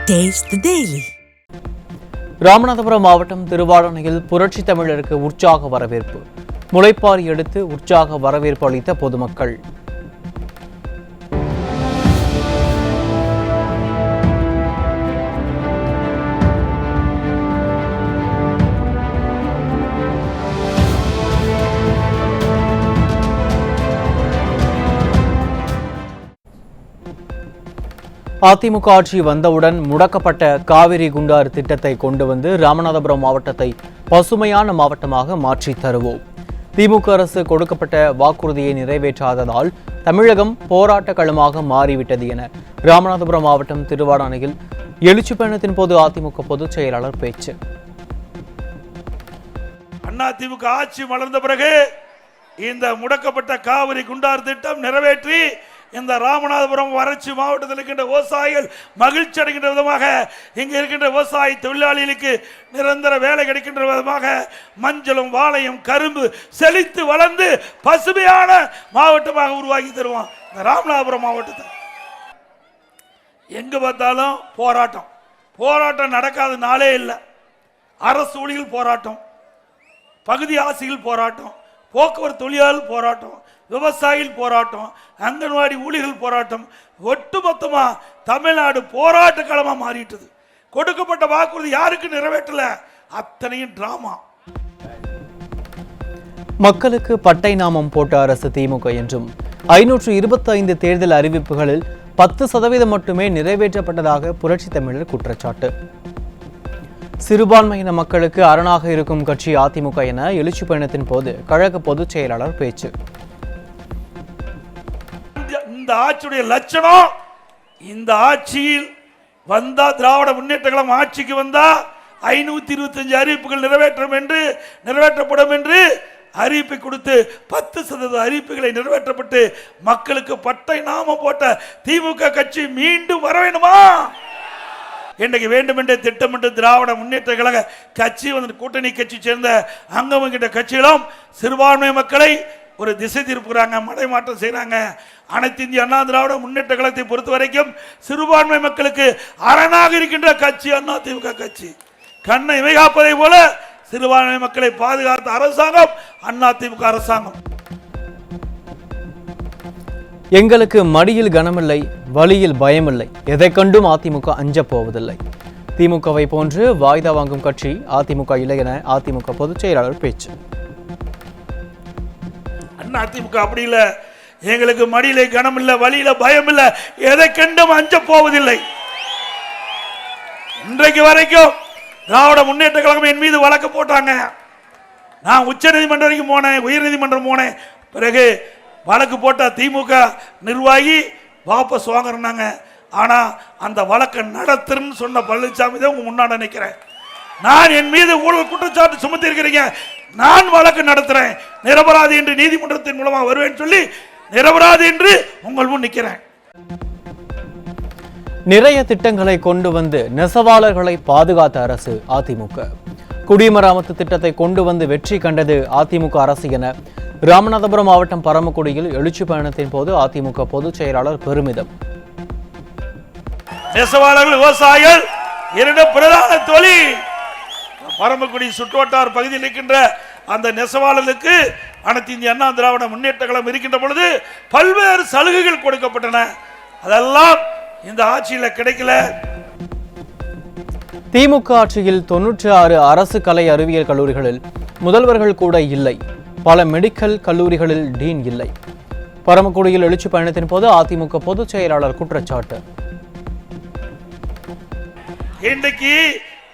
Taste the Daily. Ramanathapuram மாவட்டம் திருவாடனையில் புரட்சி தமிழருக்கு உற்சாக வரவேற்பு. முளைப்பாரி எடுத்து உற்சாக வரவேற்பு அளித்த பொதுமக்கள். அதிமுக ஆட்சி வந்தவுடன் முடக்கப்பட்ட காவிரி குண்டாறு திட்டத்தை கொண்டு வந்து ராமநாதபுரம் மாவட்டத்தை பசுமையான மாவட்டமாக மாற்றி தருவோம். திமுக அரசு கொடுக்கப்பட்ட வாக்குறுதியை நிறைவேற்றாததால் தமிழகம் போராட்ட களமாக மாறிவிட்டது என ராமநாதபுரம் மாவட்டம் திருவாடானையில் எழுச்சி பயணத்தின் போது அதிமுக பொதுச் செயலாளர் பேச்சு. அதிமுக ஆட்சி வளர்ந்த பிறகு இந்த முடக்கப்பட்ட காவிரி குண்டாறு திட்டம் நிறைவேற்றி இந்த ராமநாதபுரம் வறட்சி மாவட்டத்தில் இருக்கின்ற விவசாயிகள் மகிழ்ச்சி அடைகின்ற விதமாக இங்கு இருக்கின்ற விவசாய தொழிலாளிகளுக்கு நிரந்தர வேலை கிடைக்கின்ற விதமாக மஞ்சளும் வாழையும் கரும்பு செழித்து வளர்ந்து பசுமையான மாவட்டமாக உருவாக்கி தருவோம். இந்த ராமநாதபுரம் மாவட்டத்தை எங்க பார்த்தாலும் போராட்டம் நடக்காத நாளே இல்லை. அரசு ஊழியர்கள் போராட்டம், பகுதி ஆசிரியர்கள் போராட்டம், போக்குவரத்து தொழிலாளர்கள் போராட்டம், விவசாயிகள் போராட்டம், அங்கன்வாடி ஊழியர்கள் போராட்டம், ஒட்டுமொத்தமா தமிழ்நாடு போராட்ட களமா மாறிட்டது. கொடுக்கப்பட்ட வாக்குறுதி யாருக்கு நிறைவேற்றல, அத்தனையும் டிராமா. மக்களுக்கு பட்டை நாமம் போட்ட அரசு திமுக என்றும் 525 தேர்தல் அறிவிப்புகளில் 10% மட்டுமே நிறைவேற்றப்பட்டதாக புரட்சி தமிழர் குற்றச்சாட்டு. சிறுபான்மையின மக்களுக்கு அரணாக இருக்கும் கட்சி அதிமுக என எழுச்சி பயணத்தின் போது கழக பொதுச் செயலாளர் பேச்சு. இந்த ஆட்சியுடைய லட்சணம், இந்த ஆட்சியில் வந்தா திராவிட முன்னேற்ற கழகம் ஆட்சிக்கு வந்தா 525 அறிவிப்புகள் நிறைவேற்றப்படும் என்று அறிவிப்பை கொடுத்து 10% அறிவிப்புகளை நிறைவேற்றப்பட்டு மக்களுக்கு பட்டை நாமம் போட்ட திமுக கட்சி மீண்டும் வர வேண்டுமா? இன்றைக்கு வேண்டுமென்றே திட்டமிட்டு திராவிட முன்னேற்ற கழக கட்சி கூட்டணி கட்சி சேர்ந்த அங்கவங்கிட்ட கட்சிகளும் சிறுபான்மை மக்களை ஒரு திசை திருப்புறாங்க, மடைமாற்றம் செய்யறாங்க. அனைத்து இந்திய அண்ணா திராவிட முன்னேற்ற கழகத்தை பொறுத்த வரைக்கும் சிறுபான்மை மக்களுக்கு அரணாக இருக்கின்ற கட்சி அதிமுக கட்சி. கண்ணை இமைகாப்பதை போல சிறுபான்மை மக்களை பாதுகாத்த அரசாங்கம் அதிமுக அரசாங்கம். எங்களுக்கு மடியில் கனமில்லை, வழியில் பயமில்லை, எதை கண்டும் அதிமுக அஞ்ச போவதில்லை. திமுகவை போன்று வாய்தா வாங்கும் கட்சி அதிமுக இல்லை என அதிமுக பொதுச் செயலாளர் பேச்சு. அதிமுக அப்படி இல்லை. எங்களுக்கு மடியில கனம் இல்லை, வழியில பயம் இல்லை, எதை கண்டும் அஞ்ச போவதில்லை. இன்றைக்கு வரைக்கும் திராவிட முன்னேற்ற கழகம் என் மீது வழக்கு போட்டாங்க. நான் உச்ச நீதிமன்றம் வரைக்கும் போனேன், உயர் நீதிமன்றம் போனேன். பிறகு வழக்கு போட்ட திமுக நிர்வாகி வாபஸ் வாங்குறாங்க. ஆனா அந்த வழக்கை நடத்துன்னு சொன்ன பழனிசாமி தான் உங்க முன்னாடி நிற்கிறேன். நான் என் மீது ஊழல் குற்றச்சாட்டு சுமத்தி இருக்கிறீங்க, நான் வழக்கு நடத்துறேன், நிரபராதி என்று நீதிமன்றத்தின் மூலமா வருவேன் சொல்லி நிரபராதி என்று உங்கள் முன் நிற்கிறேன். நிறைய திட்டங்களை கொண்டு வந்து நெசவாளர்களை பாதுகாத்த அரசு அதிமுக. குடிமராமத்து திட்டத்தை கொண்டு வந்து வெற்றி கண்டது அதிமுக அரசு என ராமநாதபுரம் மாவட்டம் பரமக்குடியில் எழுச்சி பயணத்தின் போது அதிமுக பொதுச் செயலாளர் பெருமிதம். நெசவாளர்கள் விவசாயிகள் இரண்டு பிரதான தொழில். பரமக்குடி சுற்றுவட்டார பகுதியில் இருக்கின்ற அந்த நெசவாளர்களுக்கு அனைத்து இந்திய அண்ணா திராவிட முன்னேற்ற கழகம் இருக்கின்ற பொழுது பல்வேறு சலுகைகள் கொடுக்கப்பட்டன. அதெல்லாம் இந்த ஆட்சியில் கிடைக்கல. திமுக ஆட்சியில் 96 அரசு கலை அறிவியல் கல்லூரிகளில் முதல்வர்கள் கூட இல்லை. பல மெடிக்கல் கல்லூரிகளில் டீன் இல்லை. பரமக்குடியில் எழுச்சி பயணத்தின் போது அதிமுக பொதுச் செயலாளர் குற்றச்சாட்டு. இன்றைக்கு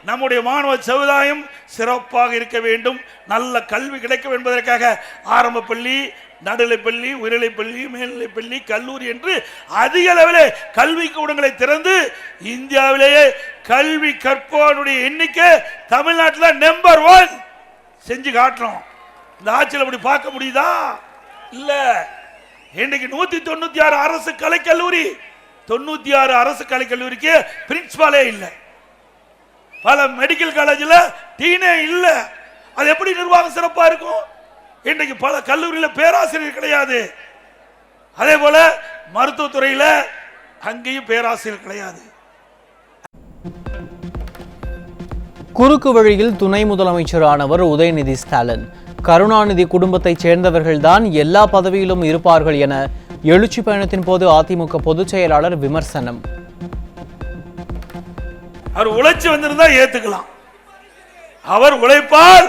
நம்முடைய மாணவ சமுதாயம் சிறப்பாக இருக்க வேண்டும், நல்ல கல்வி கிடைக்கும் என்பதற்காக ஆரம்ப பள்ளி, நடுநிலைப்பள்ளி, உயர்நிலைப்பள்ளி, மேல்நிலைப்பள்ளி, கல்லூரி என்று அதிக அளவிலே கல்வி கூடங்களை திறந்து இந்தியாவிலேயே கல்வி கற்பவனுடைய எண்ணிக்கை தமிழ்நாட்டில் நம்பர் 1 செஞ்சு காட்டுறோம். இந்த ஆட்சியில் அப்படி பார்க்க முடியுதா? இல்ல. இன்றைக்கு 196 அரசு கலைக்கல்லூரி, 96 அரசு கலைக்கல்லூரிக்கு பிரின்சிபாலே இல்லை. பல மெடிக்கல் காலேஜில் டீனே இல்லை. அது எப்படி நிர்வாகம் சிறப்பாக இருக்கும்? இன்றைக்கு பல கல்லூரியில் பேராசிரியர் கிடையாது. அதே போல மருத்துவத்துறையில் அங்கேயும் பேராசிரியர் கிடையாது. குறுக்கு வழியில் துணை முதலமைச்சரானவர் உதயநிதி ஸ்டாலின். கருணாநிதி குடும்பத்தைச் சேர்ந்தவர்கள்தான் எல்லா பதவியிலும் இருப்பார்கள் என எழுச்சி பயணத்தின் போது அதிமுக பொதுச் செயலாளர் விமர்சனம். அவர் உழைச்சி வந்திருந்தா ஏத்துக்கலாம், அவர் உழைப்பால்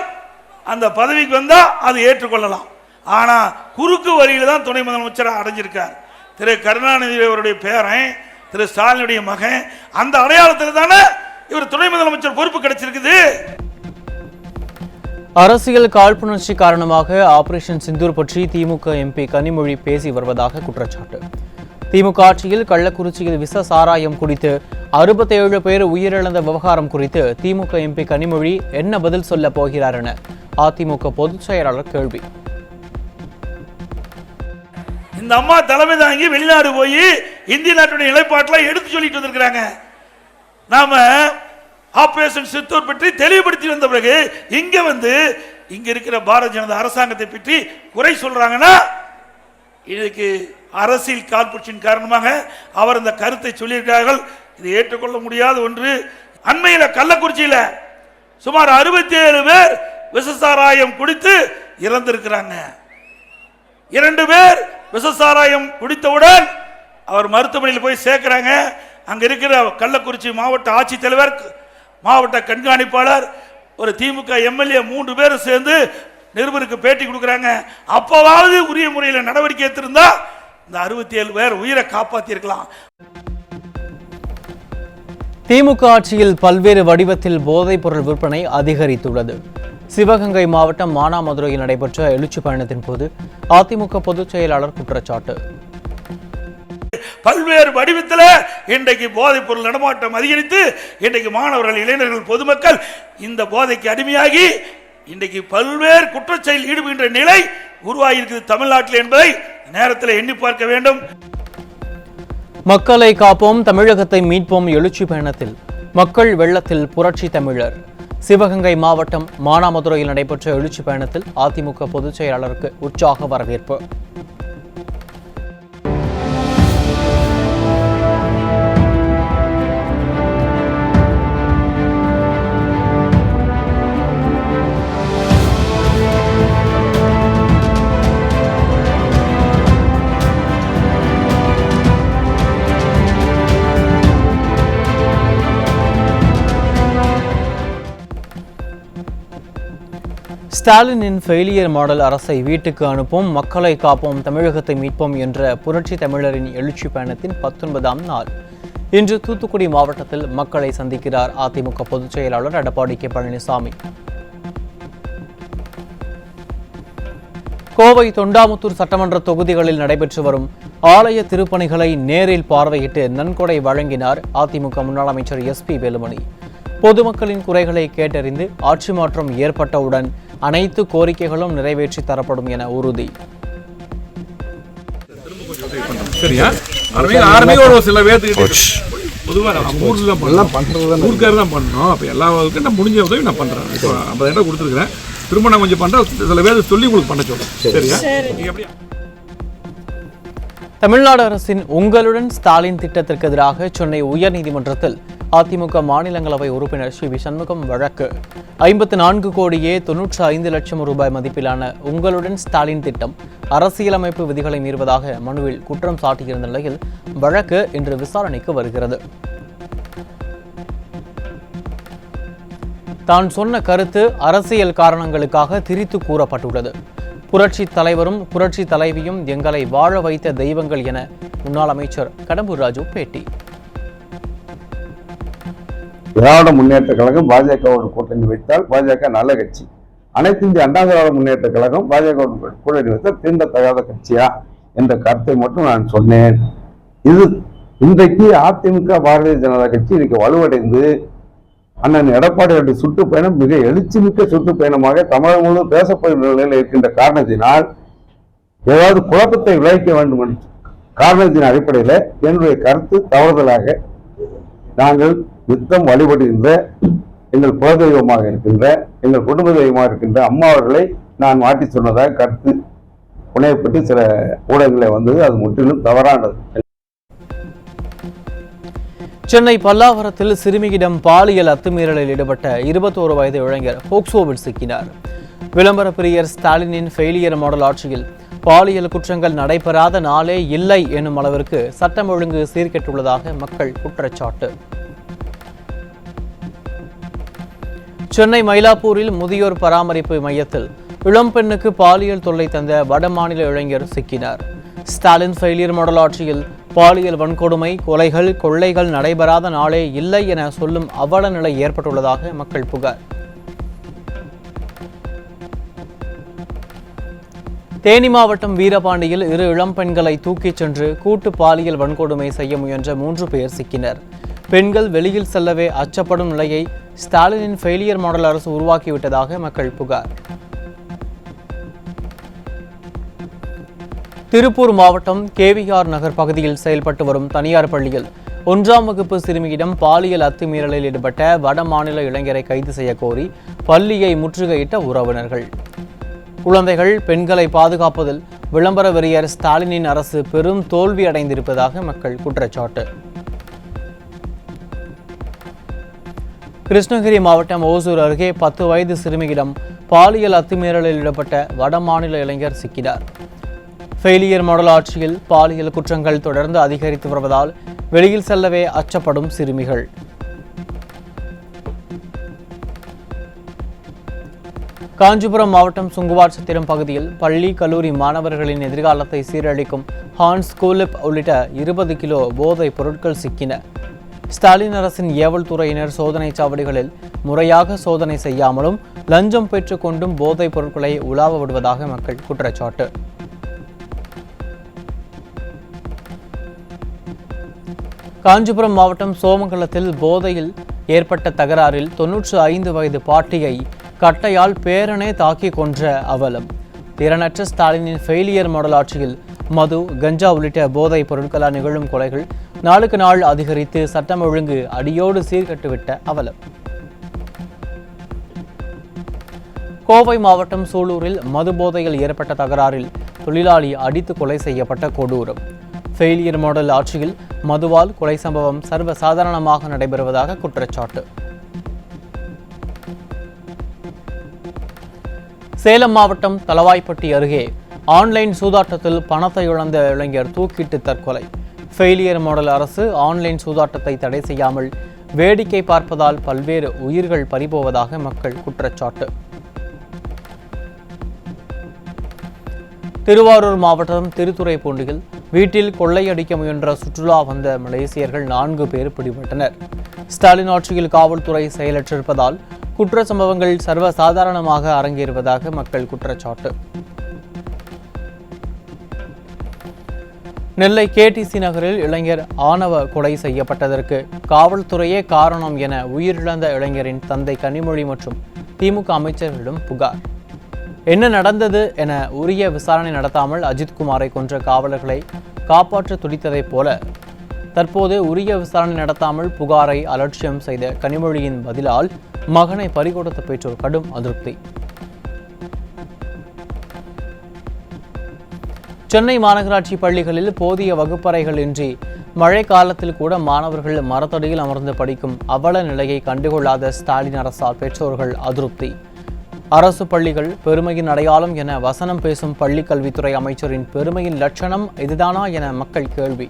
அந்த பதவிக்கு வந்தா அது ஏற்றுக்கொள்ளலாம். ஆனா குறுக்கு வழியில தான் துணை முதலமைச்சராக அடைஞ்சிருக்கார். திரு கருணாநிதி அவருடைய பேரன், திரு ஸ்டாலினுடைய மகன், அந்த அடையாளத்தில் தானே இவர் துணை முதலமைச்சர் பொறுப்பு கிடைச்சிருக்குது. அரசியல் காழ்ப்புணர்ச்சி காரணமாக ஆபரேஷன் சிந்தூர் பற்றி திமுக எம்பி கனிமொழி பேசி வருவதாக குற்றச்சாட்டு. திமுக ஆட்சியில் கள்ளக்குறிச்சியில் விச சாராயம் குடித்து 67 பேர் உயிரிழந்த விவகாரம் குறித்து திமுக எம்பி கனிமொழி என்ன பதில் சொல்ல போகிறார் என அதிமுக பொதுச் செயலாளர் கேள்வி. இந்த அம்மா தலைமை தாங்கி வெளிநாடு போய் இந்திய நாட்டுடைய நிலைப்பாட்டில் எடுத்து சொல்லிட்டு வந்திருக்கிறாங்க. நாம ஆபரேஷன் சித்தூர் பற்றி தெளிவுபடுத்தி வந்த பிறகு இங்க வந்து இங்க இருக்கிற பாரதிய ஜனதா அரசாங்கத்தை பற்றி குறை சொல்றாங்கன்னா இதுக்கு அரசியல் காழ்ப்புணர்ச்சியின் காரணமாக அவர் இந்த கருத்தை சொல்லியிருக்கிறார்கள். இது ஏற்றுக்கொள்ள முடியாத ஒன்று. அண்மையில் கள்ளக்குறிச்சியில் சுமார் 67 பேர் விஷசாராயம் குடித்து இறந்திருக்கிறாங்க. 2 பேர் விஷசாராயம் குடித்தவுடன் அவர் மருத்துவமனையில் போய் சேர்க்கிறாங்க. அங்க இருக்கிற கள்ளக்குறிச்சி மாவட்ட ஆட்சித்தலைவர், மாவட்ட கண்காணிப்பாளர், ஒரு திமுக எம்எல்ஏ 3 பேரும் சேர்ந்து நிருபருக்கு பேட்டி கொடுக்குறாங்க. அப்பவாவது உரிய முறையில் நடவடிக்கை எடுத்திருந்தா இந்த 67 பேர் உயிரை காப்பாற்றிருக்கலாம். திமுக ஆட்சியில் பல்வேறு வடிவத்தில் போதைப் பொருள் விற்பனை அதிகரித்துள்ளது. சிவகங்கை மாவட்டம் மானாமதுரையில் நடைபெற்ற எழுச்சி பயணத்தின் போது அதிமுக பொதுச் செயலாளர் குற்றச்சாட்டு. பல்வேறு வடிவத்தில் இன்றைக்கு போதைப் பொருள் நடமாட்டம் அதிகரித்து இன்றைக்கு மாணவர்கள், இளைஞர்கள், பொதுமக்கள் இந்த போதைக்கு அடிமையாகி இன்றைக்கு பல்வேறு குற்றச்செயலில் ஈடுபடுகின்ற நிலை உருவாகியிருக்கிறது தமிழ்நாட்டில் என்பதை நேரத்தில் எண்ணி பார்க்க வேண்டும். மக்களை காப்போம், தமிழகத்தை மீட்போம் எழுச்சி பயணத்தில் மக்கள் வெள்ளத்தில் புரட்சி தமிழர். சிவகங்கை மாவட்டம் மானாமதுரையில் நடைபெற்ற எழுச்சி பயணத்தில் அதிமுக பொதுச் செயலாளருக்கு உற்சாக வரவேற்பு. ஸ்டாலினின் ஃபெயிலியர் மாடல் அரசை வீட்டுக்கு அனுப்போம், மக்களை காப்போம், தமிழகத்தை மீட்போம் என்ற புரட்சி தமிழரின் எழுச்சி பயணத்தின் 19ஆம் நாள். இன்று தூத்துக்குடி மாவட்டத்தில் மக்களை சந்திக்கிறார் அதிமுக பொதுச் செயலாளர் எடப்பாடி கே பழனிசாமி. கோவை தொண்டாமுத்தூர் சட்டமன்ற தொகுதிகளில் நடைபெற்று வரும் ஆலய திருப்பணிகளை நேரில் பார்வையிட்டு நன்கொடை வழங்கினார் அதிமுக முன்னாள் அமைச்சர் SP வேலுமணி. பொதுமக்களின் குறைகளை கேட்டறிந்து ஆட்சி மாற்றம் ஏற்பட்டவுடன் அனைத்து கோரிக்கைகளும் நிறைவேற்றி தரப்படும் என உறுதி. சரியா சில ஊருக்காரு தான் பண்ணணும். அப்போ எல்லா நான் முடிஞ்ச உதவி நான் பண்ணுறேன். இப்போ 50,000 கொடுத்துருக்குறேன். திரும்ப நான் கொஞ்சம் பண்ணுறேன். சில பேர் சொல்லி உங்களுக்கு பண்ண சொல்றேன். சரியா? தமிழ்நாடு அரசின் உங்களுடன் ஸ்டாலின் திட்டத்திற்கு எதிராக சென்னை உயர்நீதிமன்றத்தில் அதிமுக மாநிலங்களவை உறுப்பினர் சி.வி. சண்முகம் வழக்கு. 54 கோடியே 95 லட்சம் ரூபாய் மதிப்பிலான உங்களுடன் ஸ்டாலின் திட்டம் அரசியலமைப்பு விதிகளை மீறுவதாக மனுவில் குற்றம் சாட்டியிருந்த நிலையில் வழக்கு இன்று விசாரணைக்கு வருகிறது. தான் சொன்ன கருத்து அரசியல் காரணங்களுக்காக திரித்து கூறப்பட்டுள்ளது. புரட்சி தலைவரும் புரட்சி தலைவியும் எங்களை வாழ வைத்த தெய்வங்கள் என முன்னாள் அமைச்சர் கடம்பூர் ராஜு பேட்டி. திராவிட முன்னேற்ற கழகம் பாஜகவோடு கூட்டணி வைத்தால் பாஜக நல்ல கட்சி, அனைத்து இந்திய அண்ணா திராவிட முன்னேற்ற கழகம் பாஜகவோடு கூட்டணி வைத்தால் தீண்டத்தகாத கட்சியா என்ற கருத்தை மட்டும் நான் சொன்னேன். இது இன்றைக்கு அதிமுக பாரதிய ஜனதா கட்சி இன்னைக்கு வலுவடைந்து அண்ணன் எடப்பாடி சுற்றுப்பயணம் மிக எழுச்சிமிக்க சுற்றுப்பயணமாக தமிழகம் முழுவதும் பேசப்படுகிற நிலையில் இருக்கின்ற காரணத்தினால் ஏதாவது குழப்பத்தை விளைவிக்க வேண்டும் என்ற காரணத்தின் அடிப்படையில் என்னுடைய கருத்து தவறுதலாக நாங்கள் நித்தம் வழிபடுகின்ற எங்கள் குலதெய்வமாக இருக்கின்ற எங்கள் குடும்ப தெய்வமாக இருக்கின்ற அம்மா அவர்களை நான் மாற்றி சொன்னதாக கருத்து புனையப்பட்டு சில ஊடகங்களை வந்தது. அது முற்றிலும் தவறானது. சென்னை பல்லாவரத்தில் சிறுமியிடம் பாலியல் அத்துமீறலில் ஈடுபட்ட 21 வயது இளைஞர் போக்சோவில் சிக்கினார். விளம்பர பிரியர் ஸ்டாலினின் ஃபெயிலியர் மாடல் ஆட்சியில் பாலியல் குற்றங்கள் நடைபெறாத நாளே இல்லை எனும் அளவிற்கு சட்டம் ஒழுங்கு சீர்கெட்டுள்ளதாக மக்கள் குற்றச்சாட்டு. சென்னை மயிலாப்பூரில் முதியோர் பராமரிப்பு மையத்தில் இளம்பெண்ணுக்கு பாலியல் தொல்லை தந்த வடமாநில இளைஞர் சிக்கினார். ஸ்டாலின் ஃபெயிலியர் மாடல் ஆட்சியில் பாலியல் வன்கொடுமை, கொலைகள், கொள்ளைகள் நடைபெறாத நாளே இல்லை என சொல்லும் அவல நிலை ஏற்பட்டுள்ளதாக மக்கள் புகார். தேனி மாவட்டம் வீரபாண்டியில் 2 இளம்பெண்களை தூக்கிச் சென்று கூட்டு பாலியல் வன்கொடுமை செய்ய முயன்ற 3 பேர் சிக்கினர். பெண்கள் வெளியில் செல்லவே அச்சப்படும் நிலையை ஸ்டாலினின் ஃபெயிலியர் மாடல் அரசு உருவாக்கிவிட்டதாக மக்கள் புகார். திருப்பூர் மாவட்டம் கேவிஆர் நகர் பகுதியில் செயல்பட்டு வரும் தனியார் பள்ளியில் 1ஆம் வகுப்பு சிறுமியிடம் பாலியல் அத்துமீறலில் ஈடுபட்ட வடமாநில இளைஞரை கைது செய்ய கோரி பள்ளியை முற்றுகையிட்ட உறவினர்கள். குழந்தைகள், பெண்களை பாதுகாப்பதில் விளம்பர வெறியர் ஸ்டாலினின் அரசு பெரும் தோல்வி அடைந்திருப்பதாக மக்கள் குற்றச்சாட்டு. கிருஷ்ணகிரி மாவட்டம் ஓசூர் அருகே 10 வயது சிறுமியிடம் பாலியல் அத்துமீறலில் ஈடுபட்ட வடமாநில இளைஞர் சிக்கினார். ஃபெயிலியர் மாடல் ஆட்சியில் பாலியல் குற்றங்கள் தொடர்ந்து அதிகரித்து வருவதால் வெளியில் செல்லவே அச்சப்படும் சிறுமிகள். காஞ்சிபுரம் மாவட்டம் சுங்குவார்சத்திரம் பகுதியில் பள்ளி, கல்லூரி மாணவர்களின் எதிர்காலத்தை சீரழிக்கும் ஹான்ஸ் கூலிப் உள்ளிட்ட 20 கிலோ போதைப் பொருட்கள் சிக்கின. ஸ்டாலின் அரசின் ஏவல் துறையினர் சோதனை சாவடிகளில் முறையாக சோதனை செய்யாமலும் லஞ்சம் பெற்றுக் கொண்டும் போதைப் பொருட்களை உலாவ விடுவதாக மக்கள் குற்றச்சாட்டு. காஞ்சிபுரம் மாவட்டம் சோமங்கலத்தில் போதையில் ஏற்பட்ட தகராறில் 95 வயது பாட்டியை கட்டையால் பேரனே தாக்கி கொன்ற அவலம். திறனற்ற ஸ்டாலினின் ஃபெயிலியர் மாடல் ஆட்சியில் மது, கஞ்சா உள்ளிட்ட போதைப் பொருட்களால் நிகழும் கொலைகள் நாளுக்கு நாள் அதிகரித்து சட்டம் ஒழுங்கு அடியோடு சீர்கட்டுவிட்ட அவலம். கோவை மாவட்டம் சூலூரில் மது போதையில் ஏற்பட்ட தகராறில் தொழிலாளி அடித்து கொலை செய்யப்பட்ட கொடூரம். ஃபெயிலியர் மாடல் ஆட்சியில் மதுவால் கொலை சம்பவம் சர்வசாதாரணமாக நடைபெறுவதாக குற்றச்சாட்டு. சேலம் மாவட்டம் தளவாய்ப்பட்டி அருகே ஆன்லைன் சூதாட்டத்தில் பணத்தை இழந்த இளைஞர் தூக்கிட்டு தற்கொலை. ஃபெயிலியர் மாடல் அரசு ஆன்லைன் சூதாட்டத்தை தடை செய்யாமல் வேடிக்கை பார்ப்பதால் பல்வேறு உயிர்கள் பறிபோவதாக மக்கள் குற்றச்சாட்டு. திருவாரூர் மாவட்டம் திருத்துறைப்பூண்டியில் வீட்டில் கொள்ளையடிக்க முயன்ற சுற்றுலா வந்த மலேசியர்கள் 4 பேர் பிடிபட்டனர். ஸ்டாலின் ஆட்சியில் காவல்துறை செயலற்றிருப்பதால் குற்ற சம்பவங்கள் சர்வசாதாரணமாக அரங்கேறுவதாக மக்கள் குற்றச்சாட்டு. நெல்லை கேடிசி நகரில் இளைஞர் ஆணவ கொலை செய்யப்பட்டதற்கு காவல்துறையே காரணம் என உயிரிழந்த இளைஞரின் தந்தை கனிமொழி மற்றும் திமுக அமைச்சர்களிடம் புகார். என்ன நடந்தது என உரிய விசாரணை நடத்தாமல் அஜித்குமாரை கொன்ற காவலர்களை காப்பாற்ற துடித்ததைப் போல தற்போது உரிய விசாரணை நடத்தாமல் புகாரை அலட்சியம் செய்த கனிமொழியின் பதிலால் மகனை பறிகொடுத்த பெற்றோர் கடும் அதிருப்தி. சென்னை மாநகராட்சி பள்ளிகளில் போதிய வகுப்பறைகள் இன்றி மழை காலத்தில் கூட மாணவர்கள் மரத்தடியில் அமர்ந்து படிக்கும் அவல நிலையை கண்டுகொள்ளாத ஸ்டாலின் அரசால் பெற்றோர்கள் அதிருப்தி. அரசு பள்ளிகள் பெருமையின் அடையாளம் என வசனம் பேசும் பள்ளிக் கல்வித்துறை அமைச்சரின் பெருமையின் லட்சணம் இதுதானா என மக்கள் கேள்வி.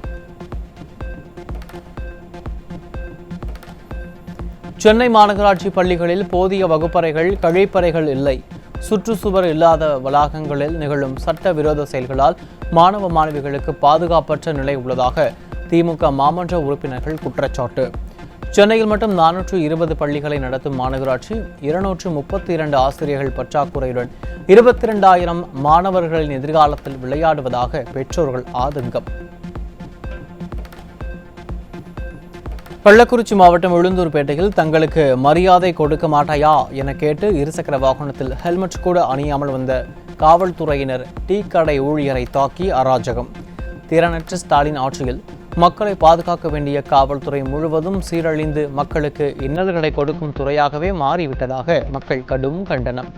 சென்னை மாநகராட்சி பள்ளிகளில் போதிய வகுப்பறைகள், கழிப்பறைகள் இல்லை. சுற்றுச்சுவர் இல்லாத வளாகங்களில் நிகழும் சட்ட விரோத செயல்களால் மாணவ மாணவிகளுக்கு பாதுகாப்பற்ற நிலை உள்ளதாக திமுக மாமன்ற உறுப்பினர்கள் குற்றச்சாட்டு. சென்னையில் மட்டும் 420 பள்ளிகளை நடத்தும் மாநகராட்சி 232 ஆசிரியர்கள் பற்றாக்குறையுடன் 22,000 மாணவர்களின் எதிர்காலத்தில் விளையாடுவதாக பெற்றோர்கள் ஆதங்கம். கள்ளக்குறிச்சி மாவட்டம் உளுந்தூர்பேட்டையில் தங்களுக்கு மரியாதை கொடுக்க மாட்டாயா என கேட்டு இருசக்கர வாகனத்தில் ஹெல்மெட் கூட அணியாமல் வந்த காவல்துறையினர் டீ கடை ஊழியரை தாக்கி அராஜகம். திறனற்ற ஸ்டாலின் ஆட்சியில் மக்களை பாதுகாக்க வேண்டிய காவல்துறை முழுவதும் சீரழிந்து மக்களுக்கு இன்னல்களை கொடுக்கும் துறையாகவே மாறிவிட்டதாக மக்கள் கடும் கண்டனம்.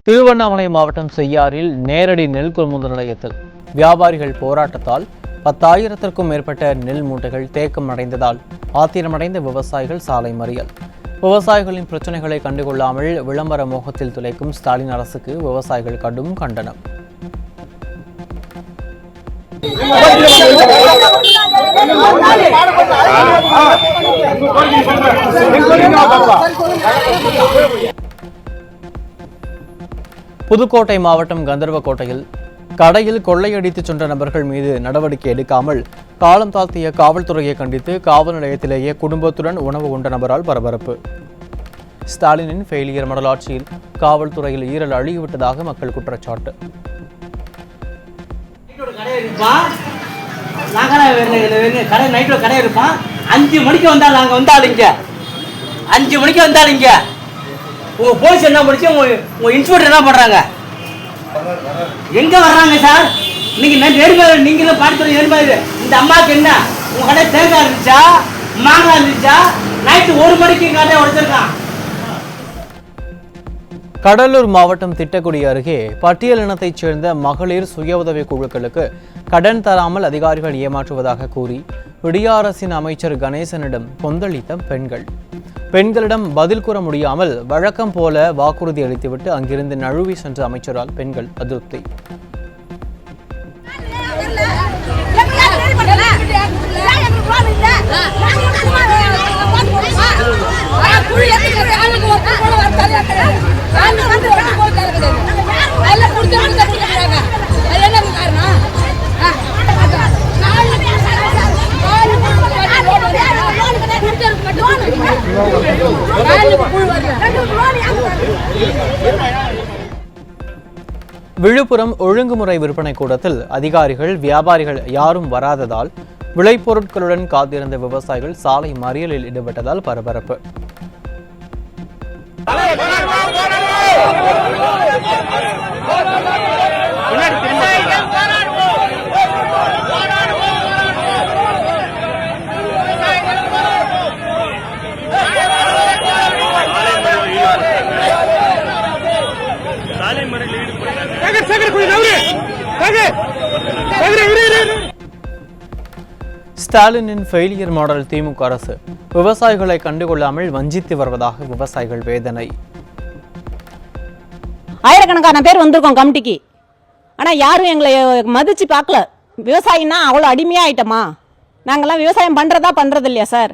திருவண்ணாமலை மாவட்டம் செய்யாறில் நேரடி நெல் கொள்முதல் நிலையத்தில் வியாபாரிகள் போராட்டத்தால் 10,000க்கும் மேற்பட்ட நெல் மூட்டைகள் தேக்கம் அடைந்ததால் ஆத்திரமடைந்த விவசாயிகள் சாலை மறியல். விவசாயிகளின் பிரச்சனைகளை கண்டுகொள்ளாமல் விளம்பர மோகத்தில் துளைக்கும் ஸ்டாலின் அரசுக்கு விவசாயிகள் கடும் கண்டனம். புதுக்கோட்டை மாவட்டம் கந்தர்வக்கோட்டையில் கடையில் கொள்ளையடித்து சென்ற நபர்கள் மீது நடவடிக்கை எடுக்காமல் காலம் தாழ்த்திய காவல்துறையை கண்டித்து காவல் நிலையத்திலேயே குடும்பத்துடன் உணவு உண்ட நபரால் பரபரப்பு. ஸ்டாலினின் ஃபெயிலியர் மாடல் ஆட்சியில் காவல்துறையில் ஈரல் அழிவிட்டதாக மக்கள் குற்றச்சாட்டு. கடை நைட்டில் கடை இருப்பான். 5 மணிக்கு வந்தால் நாங்கள் வந்தாலும் இங்கே 5 மணிக்கு வந்தாலும் இங்கே உங்கள் போலீஸ் என்ன படிச்சு உங்கள் இன்ஸ்பெக்டர் என்ன பண்ணுறாங்க? எங்கே வர்றாங்க சார்? நீங்கள் நேர்மையாக நீங்களும் பாடத்துறை நேர்மையாக இந்த அம்மாவுக்கு என்ன உங்கள் கடை தேங்காய் இருந்துச்சா மாங்காய் இருந்துச்சா? நைட்டு 1 மணிக்கு கடை உடைச்சிருக்கான். கடலூர் மாவட்டம் திட்டக்குடி அருகே பட்டியல் இனத்தைச் சேர்ந்த மகளிர் சுய உதவி குழுக்களுக்கு கடன் தராமல் அதிகாரிகள் ஏமாற்றுவதாக கூறி விடிய அரசின் அமைச்சர் கணேசனிடம் கொந்தளித்த பெண்களிடம் பதில் கூற முடியாமல் வழக்கம் போல வாக்குறுதி அளித்துவிட்டு அங்கிருந்து நழுவி சென்ற அமைச்சரால் பெண்கள் அதிருப்தி. விழுப்புரம் ஒழுங்குமுறை விற்பனை கூடத்தில் அதிகாரிகள் வியாபாரிகள் யாரும் வராததால் விளைபொருட்களுடன் காத்திருந்த விவசாயிகள் சாலை மறியலில் ஈடுபட்டதால் பரபரப்பு. ஸ்டாலினின் ஃபெயிலியர் மாடல் திமுக அரசு விவசாயிகளை கண்டுகொள்ளாமல் வஞ்சித்து வருவதாக விவசாயிகள் வேதனை. ஆயிரக்கணக்கான பேர் வந்திருக்கோம் கமிட்டிக்கு. ஆனால் யாரும் எங்களை மதிச்சு பார்க்கல. விவசாயின்னா அவ்வளோ அடிமையாக ஆயிட்டோமா? நாங்கள்லாம் விவசாயம் பண்ணுறது இல்லையா சார்?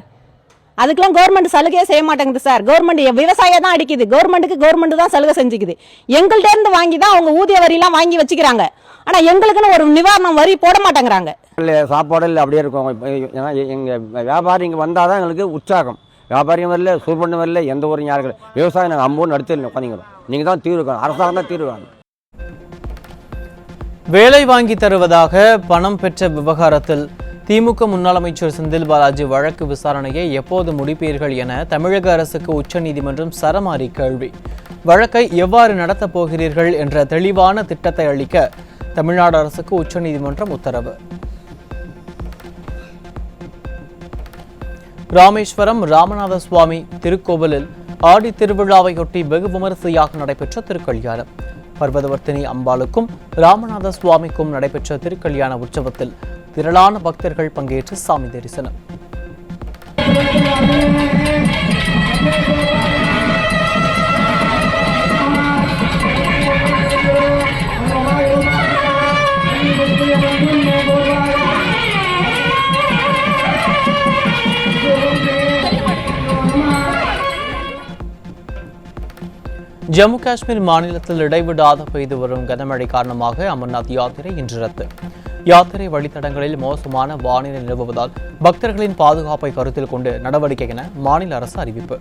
அதுக்கெல்லாம் கவர்மெண்ட் சலுகையே செய்ய மாட்டேங்குது சார். கவர்மெண்ட் விவசாயம் தான் அடிக்குது. கவர்மெண்ட் தான் சலுகை செஞ்சுக்குது. எங்கள்கிட்ட இருந்து வாங்கி தான் அவங்க ஊதிய வரியெல்லாம் வாங்கி வச்சுக்கிறாங்க. ஆனால் எங்களுக்குன்னு ஒரு நிவாரணம் வரி போட மாட்டேங்கிறாங்க. சாப்பாடு இல்லை அப்படியே இருக்கும். ஏன்னா எங்கள் வியாபாரி இங்கே வந்தால் தான் எங்களுக்கு உற்சாகம். வியாபாரியும் வரல, சூழ்பண்ணு வரல, எந்த ஒரு யாருக்கும் விவசாயம் நாங்கள் அம்போன்னு நடத்தி உட்காந்துக்கிறோம். நீங்கள் தான் தீர்வு காணும், அரசாங்கம் தான் தீர்வு காணும். வேலை வாங்கி தருவதாக பணம் பெற்ற விவகாரத்தில் திமுக முன்னாள் அமைச்சர் செந்தில் பாலாஜி வழக்கு விசாரணையை எப்போது முடிப்பீர்கள் என தமிழக அரசுக்கு உச்சநீதிமன்றம் சரமாரி கேள்வி. வழக்கை எவ்வாறு நடத்தப் போகிறீர்கள் என்ற தெளிவான திட்டத்தை அளிக்க தமிழ்நாடு அரசுக்கு உச்சநீதிமன்றம் உத்தரவு. ராமேஸ்வரம் ராமநாத சுவாமி திருக்கோவிலில் ஆடி திருவிழாவையொட்டி வெகு விமரிசையாக நடைபெற்ற திருக்கல்யாணம். பர்வதவர்த்தினி அம்பாளுக்கும் ராமநாத சுவாமிக்கும் நடைபெற்ற திருக்கல்யாண உற்சவத்தில் திரளான பக்தர்கள் பங்கேற்று சாமி தரிசனம். ஜம்மு காஷ்மீர் மாநிலத்தில் இடைவிடாத பெய்து வரும் கனமழை காரணமாக அமர்நாத் யாத்திரை இன்று ரத்து. யாத்திரை வழித்தடங்களில் மோசமான வானிலை நிலவுவதால் பக்தர்களின் பாதுகாப்பை கருத்தில் கொண்டு நடவடிக்கை என மாநில அரசு அறிவிப்பு.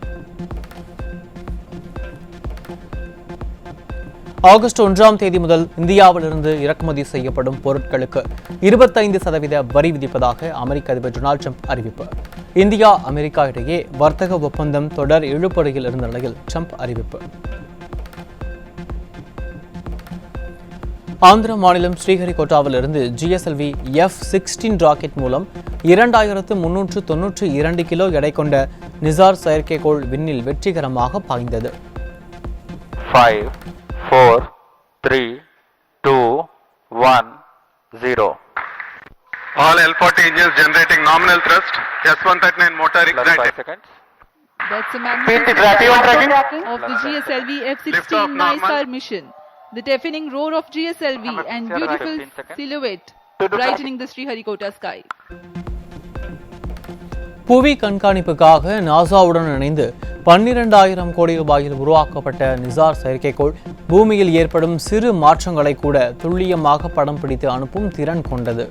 ஆகஸ்ட் 1ஆம் தேதி முதல் இந்தியாவிலிருந்து இறக்குமதி செய்யப்படும் பொருட்களுக்கு 25% வரி விதிப்பதாக அமெரிக்க அதிபர் டொனால்டு ட்ரம்ப் அறிவிப்பு. இந்தியா அமெரிக்கா இடையே வர்த்தக ஒப்பந்தம் தொடர் இழுபறியில் இருந்த நிலையில் ட்ரம்ப் அறிவிப்பு. ஆந்திர மாநிலம் ஸ்ரீஹரிகோட்டாவிலிருந்து GSLV F-16 ராக்கெட் மூலம் 2392 கிலோ எடை கொண்ட நிசார் செயற்கைக்கோள் விண்ணில் வெற்றிகரமாக பாய்ந்தது. 5, 4, 3, 2, 1, 0. All L40 engines generating nominal thrust. S139 motor Plus 5 ignited. seconds. That's a Speed magnificent tracking. of the GSLV Lift F-16 off normal. NISAR mission. The deafening roar of GSLV and beautiful 15 seconds. silhouette brightening the Sriharikota sky. புவி கண்காணிப்புக்காக நாசாவுடன் இணைந்து 12,000 கோடி ரூபாயில் உருவாக்கப்பட்ட நிசார் செயற்கைக்கோள் பூமியில் ஏற்படும் சிறு மாற்றங்களை கூட துல்லியமாக படம் பிடித்து அனுப்பும் திறன் கொண்டது.